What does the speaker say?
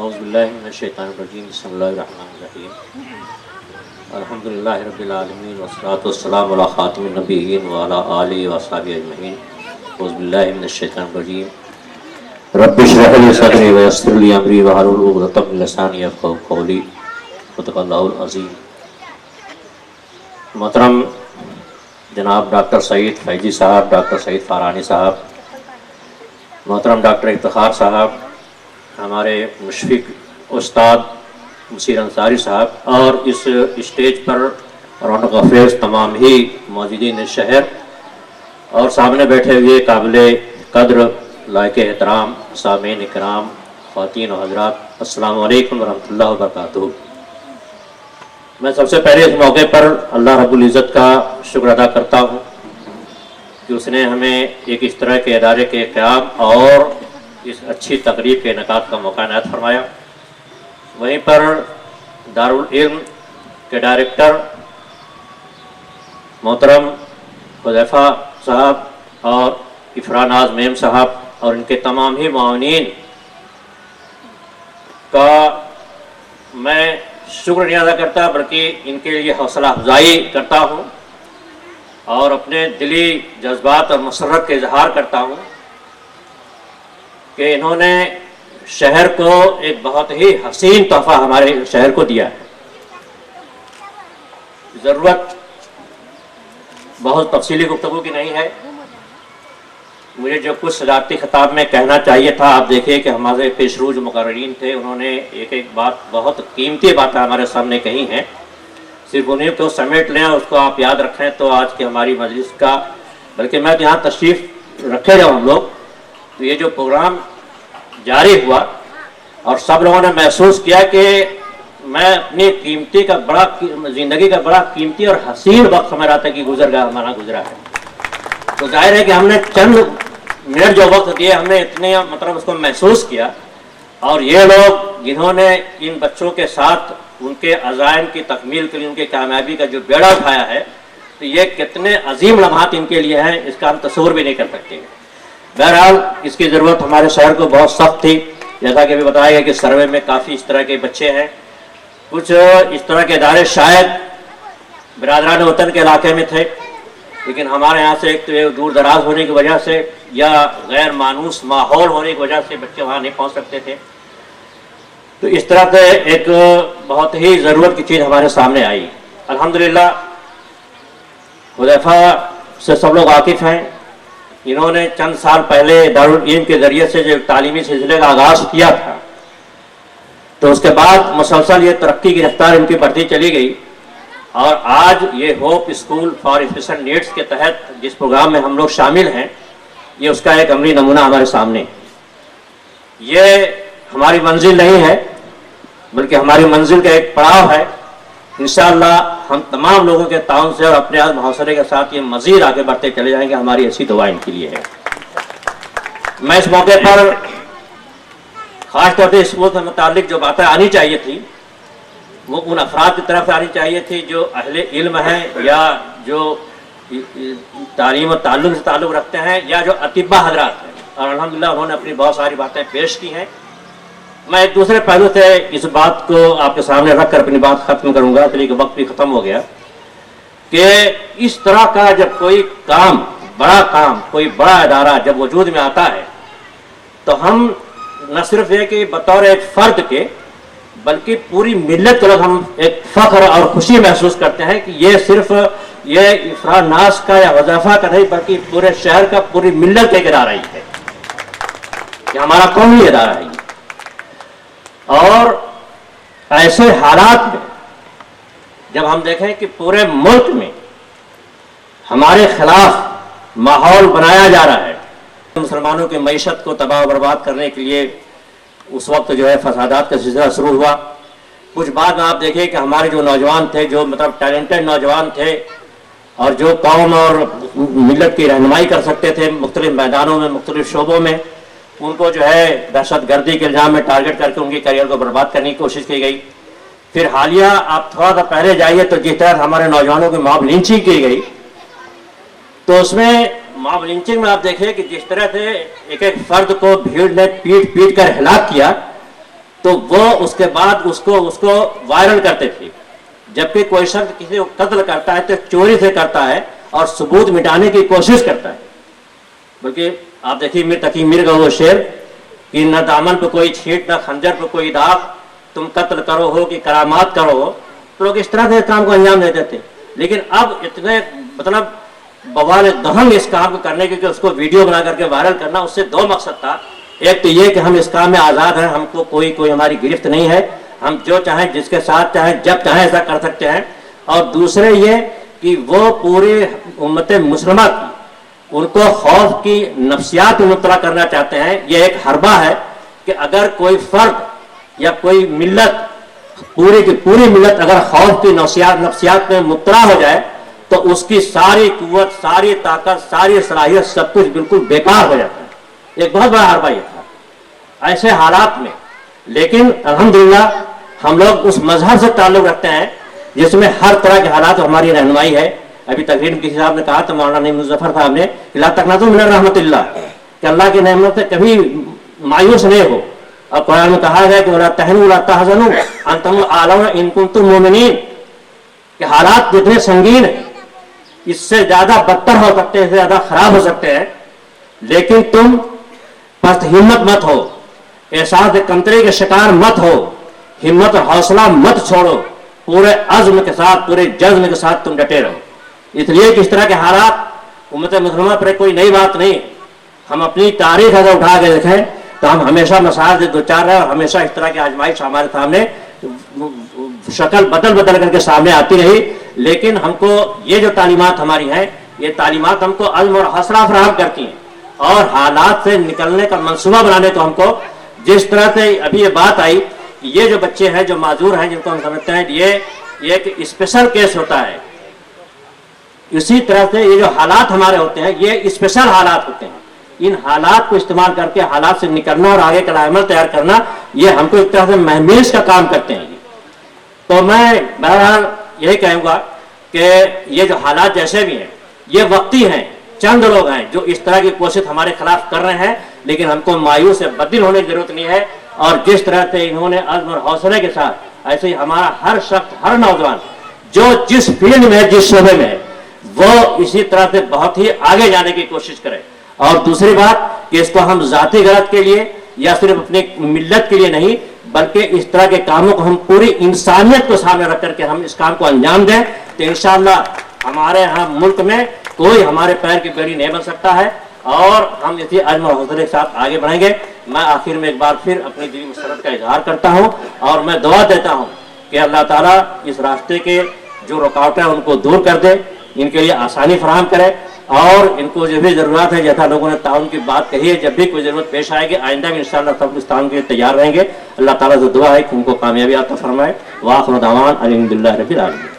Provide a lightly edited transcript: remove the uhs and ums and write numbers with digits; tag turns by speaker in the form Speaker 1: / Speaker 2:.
Speaker 1: اعوذ باللہ من الشیطان الرجیم بسم اللہ الرحمن الرحیم الحمدللہ رب العالمین والصلاة والسلام علی خاتم النبیین وعلی آلہ وصحبہ اجمعین اعوذ باللہ من الشیطان الرجیم رب اشرح لی صدری ویسر لی امری واحلل عقدۃ من لسانی یفقہوا قولی صدق اللہ العظیم۔ محترم جناب ڈاکٹر سعید فیضی صاحب، ڈاکٹر سعید فارانی صاحب، محترم ڈاکٹر افتخار صاحب، ہمارے مشفق استاد مسیر انصاری صاحب، اور اس اسٹیج پر رونق افروز تمام ہی موجودین شہر اور سامنے بیٹھے ہوئے قابل قدر لائق احترام سامعین اکرام، خواتین و حضرات، السلام علیکم ورحمۃ اللہ وبرکاتہ۔ میں سب سے پہلے اس موقع پر اللہ رب العزت کا شکر ادا کرتا ہوں کہ اس نے ہمیں ایک اس طرح کے ادارے کے قیام اور اس اچھی تقریب کے انعقاد کا موقع عنایت فرمایا۔ وہیں پر دارالعلم کے ڈائریکٹر محترم حذیفہ صاحب اور افرا ناز میم صاحب اور ان کے تمام ہی معاونین کا میں شکر نہیں ادا کرتا بلکہ ان کے لیے حوصلہ افزائی کرتا ہوں اور اپنے دلی جذبات اور مسرت کا اظہار کرتا ہوں کہ انہوں نے شہر کو ایک بہت ہی حسین تحفہ ہمارے شہر کو دیا ہے۔ ضرورت بہت تفصیلی گفتگو کی نہیں ہے، مجھے جو کچھ صدارتی خطاب میں کہنا چاہیے تھا، آپ دیکھیں کہ ہمارے پیشرو جو مقررین تھے انہوں نے ایک ایک بات، بہت قیمتی باتیں ہمارے سامنے کہی ہیں، صرف انہیں کو سمیٹ لیں اور اس کو آپ یاد رکھیں تو آج کی ہماری مجلس کا، بلکہ میں یہاں تشریف رکھے جب ہم لوگ تو یہ جو پروگرام جاری ہوا اور سب لوگوں نے محسوس کیا کہ میں اپنی قیمتی کا بڑا زندگی کا بڑا قیمتی اور حسین وقت ہمارا تک ہمارا گزرا ہے، تو ظاہر ہے کہ ہم نے چند منٹ جو وقت دیے ہم نے اتنے مطلب اس کو محسوس کیا، اور یہ لوگ جنہوں نے ان بچوں کے ساتھ ان کے عزائم کی تکمیل کے لیے ان کی کامیابی کا جو بیڑا اٹھایا ہے، تو یہ کتنے عظیم لمحات ان کے لیے ہیں اس کا ہم تصور بھی نہیں کر سکتے۔ بہرحال اس کی ضرورت ہمارے شہر کو بہت سخت تھی، جیسا کہ ابھی بتایا گیا کہ سروے میں کافی اس طرح کے بچے ہیں، کچھ اس طرح کے ادارے شاید برادران وطن کے علاقے میں تھے، لیکن ہمارے یہاں سے ایک تو دور دراز ہونے کی وجہ سے یا غیر مانوس ماحول ہونے کی وجہ سے بچے وہاں نہیں پہنچ سکتے تھے، تو اس طرح سے ایک بہت ہی ضرورت کی چیز ہمارے سامنے آئی۔ الحمدللہ حذیفہ سے سب لوگ واقف ہیں، انہوں نے چند سال پہلے دارالعلم کے ذریعے سے جو تعلیمی سلسلے کا آغاز کیا تھا، تو اس کے بعد مسلسل یہ ترقی کی رفتار ان کی بڑھتی چلی گئی، اور آج یہ hope school for special needs کے تحت جس پروگرام میں ہم لوگ شامل ہیں، یہ اس کا ایک عملی نمونہ ہمارے سامنے۔ یہ ہماری منزل نہیں ہے بلکہ ہماری منزل کا ایک پڑاؤ ہے، انشاءاللہ ہم تمام لوگوں کے تعاون سے اور اپنے عزم حوصلے کے ساتھ یہ مزید آگے بڑھتے چلے جائیں گے، ہماری ایسی دعا ان کے لیے ہے۔ میں اس موقع پر خاص طور سے اسکول سے متعلق جو باتیں آنی چاہیے تھی وہ ان افراد کی طرف سے آنی چاہیے تھی جو اہل علم ہیں یا جو تعلیم و تعلم سے تعلق رکھتے ہیں یا جو اطباء حضرات ہیں، اور الحمدللہ انہوں نے اپنی بہت ساری باتیں پیش کی ہیں۔ میں ایک دوسرے پہلو سے اس بات کو آپ کے سامنے رکھ کر اپنی بات ختم کروں گا، اس لیے کہ وقت بھی ختم ہو گیا، کہ اس طرح کا جب کوئی کام، کوئی بڑا ادارہ جب وجود میں آتا ہے تو ہم نہ صرف یہ کہ بطور ایک فرد کے بلکہ پوری ملت کے لوگ ہم ایک فخر اور خوشی محسوس کرتے ہیں کہ یہ صرف یہ افرا ناز کا یا حذیفہ کا نہیں بلکہ پورے شہر کا، پوری ملت کا ایک ادارہ ہی ہے، یہ ہمارا قومی ادارہ ہے۔ اور ایسے حالات میں جب ہم دیکھیں کہ پورے ملک میں ہمارے خلاف ماحول بنایا جا رہا ہے، مسلمانوں کی معیشت کو تباہ و برباد کرنے کے لیے اس وقت جو ہے فسادات کا سلسلہ شروع ہوا، کچھ بعد میں آپ دیکھیں کہ ہمارے جو نوجوان تھے، جو مطلب ٹیلنٹڈ نوجوان تھے اور جو قوم اور ملت کی رہنمائی کر سکتے تھے مختلف میدانوں میں، مختلف شعبوں میں، ان کو جو ہے دہشت گردی کے الزام میں ٹارگٹ کر کے ان کے کیریئر کو برباد کرنے کی کوشش کی گئی۔ پھر حالیہ آپ تھوڑا سا پہلے جائیے تو جس طرح ہمارے نوجوانوں کی ماب لنچنگ کی گئی، تو اس میں ماب لنچنگ میں آپ دیکھیں کہ جس طرح سے ایک ایک فرد کو بھیڑ نے پیٹ کر ہلاک کیا، تو وہ اس کے بعد اس کو وائرل کرتے تھے. جبکہ کوئی شخص کسی کو قتل کرتا ہے تو چوری سے کرتا ہے اور ثبوت مٹانے کی کوشش کرتا ہے. بلکہ آپ دیکھیے میر تقی میر کا وہ شعر کہ نہ دامن پہ کوئی چھینٹ نہ خنجر پہ کوئی داغ، تم قتل کرو ہو کہ کرامات کرو ہو. تو لوگ اس طرح سے کام کو انجام دیتے تھے. لیکن اب اتنے مطلب بوال دہنگ اس کام کو کرنے کے کہ اس کو ویڈیو بنا کر کے وائرل کرنا، اس سے دو مقصد تھا. ایک تو یہ کہ ہم اس کام میں آزاد ہیں، ہم کو کوئی ہماری گرفت نہیں ہے، ہم جو چاہیں جس کے ساتھ چاہیں جب چاہیں ایسا کر سکتے ہیں. اور دوسرے یہ کہ وہ پورے امت مسلمہ کی ان کو خوف کی نفسیات میں مبتلا کرنا چاہتے ہیں. یہ ایک حربہ ہے کہ اگر کوئی فرد یا کوئی ملت، پوری کی پوری ملت اگر خوف کی نفسیات میں مبتلا ہو جائے تو اس کی ساری قوت، ساری طاقت، ساری صلاحیت، سب کچھ بالکل بیکار ہو جاتا ہے. ایک بہت بڑا حربہ یہ تھا ایسے حالات میں. لیکن الحمدللہ ہم لوگ اس مذہب سے تعلق رکھتے ہیں جس میں ہر طرح کے حالات ہماری رہنمائی ہے. ابھی تقریر کسی صاحب نے کہا تھا، مولانا نعیم مظفر صاحب نے، لا تقنطوا من رحمت اللہ، کہ اللہ کی نعمت سے کبھی مایوس نہیں ہو. اور قرآن میں کہا گیا کہ ولا تہنوا ولا تحزنوا وانتم الاعلون ان کنتم مؤمنین، کہ حالات جتنے سنگین ہیں اس سے زیادہ بدتر ہو سکتے ہیں، اس سے زیادہ خراب ہو سکتے ہیں، لیکن تم پست ہمت مت ہو، احساس کمتری کے شکار مت ہو، ہمت اور حوصلہ مت چھوڑو، پورے عزم کے ساتھ، پورے جذب کے ساتھ تم ڈٹے رہو. اس لیے کہ اس طرح کے حالات امت مسلمہ پر کوئی نئی بات نہیں. ہم اپنی تاریخ اگر اٹھا کے دیکھیں تو ہم ہمیشہ مسائل سے دوچار رہے اور ہمیشہ اس طرح کی آزمائش ہمارے سامنے شکل بدل کر کے سامنے آتی رہی. لیکن ہم کو یہ جو تعلیمات ہماری ہیں، یہ تعلیمات ہم کو عزم اور حوصلہ فراہم کرتی ہیں اور حالات سے نکلنے کا منصوبہ بنانے کو ہم کو، جس طرح سے ابھی یہ بات آئی کہ یہ جو بچے ہیں جو معذور ہیں، جن کو ہم سمجھتے ہیں یہ ایک اسپیشل کیس ہوتا ہے، اسی طرح سے یہ جو حالات ہمارے ہوتے ہیں یہ اسپیشل حالات ہوتے ہیں. ان حالات کو استعمال کر کے حالات سے نکلنا اور آگے کا عمل تیار کرنا، یہ ہم کو ایک طرح سے محمیز کا کام کرتے ہیں. تو میں بہرحال یہی کہوں گا کہ یہ جو حالات جیسے بھی ہیں یہ وقتی ہیں. چند لوگ ہیں جو اس طرح کی کوشش ہمارے خلاف کر رہے ہیں، لیکن ہم کو مایوس سے بدل ہونے کی ضرورت نہیں ہے. اور جس طرح سے انہوں نے عزم اور حوصلے کے ساتھ، ایسے ہی ہمارا ہر شخص، ہر نوجوان جو جس فیلڈ میں ہے، جس شعبے میں ہے، وہ اسی طرح سے بہت ہی آگے جانے کی کوشش کرے. اور دوسری بات کہ اس کو ہم ذاتی غرض کے لیے یا صرف اپنی ملت کے لیے نہیں، بلکہ اس طرح کے کاموں کو ہم پوری انسانیت کو سامنے رکھ کر کے ہم اس کام کو انجام دیں تو انشاءاللہ ہمارے ہاں ملک میں کوئی ہمارے پیر کی بیڑی نہیں بن سکتا ہے اور ہم اسی عزم اور حوصلے کے ساتھ آگے بڑھیں گے. میں آخر میں ایک بار پھر اپنی دلی مسرت کا اظہار کرتا ہوں اور میں دعا دیتا ہوں کہ اللہ تعالیٰ اس راستے کے جو رکاوٹیں ان کو دور کر دے، ان کے لیے آسانی فراہم کرے اور ان کو جو بھی ضرورت ہے، جیسا لوگوں نے تعاون کی بات کہی ہے، جب بھی کوئی ضرورت پیش آئے گی آئندہ بھی انشاءاللہ سب اس تعاون کے لیے تیار رہیں گے. اللہ تعالیٰ سے دعا ہے کہ ان کو کامیابی عطا فرمائے. وآخر دعوانا الحمدللہ رب العالمین.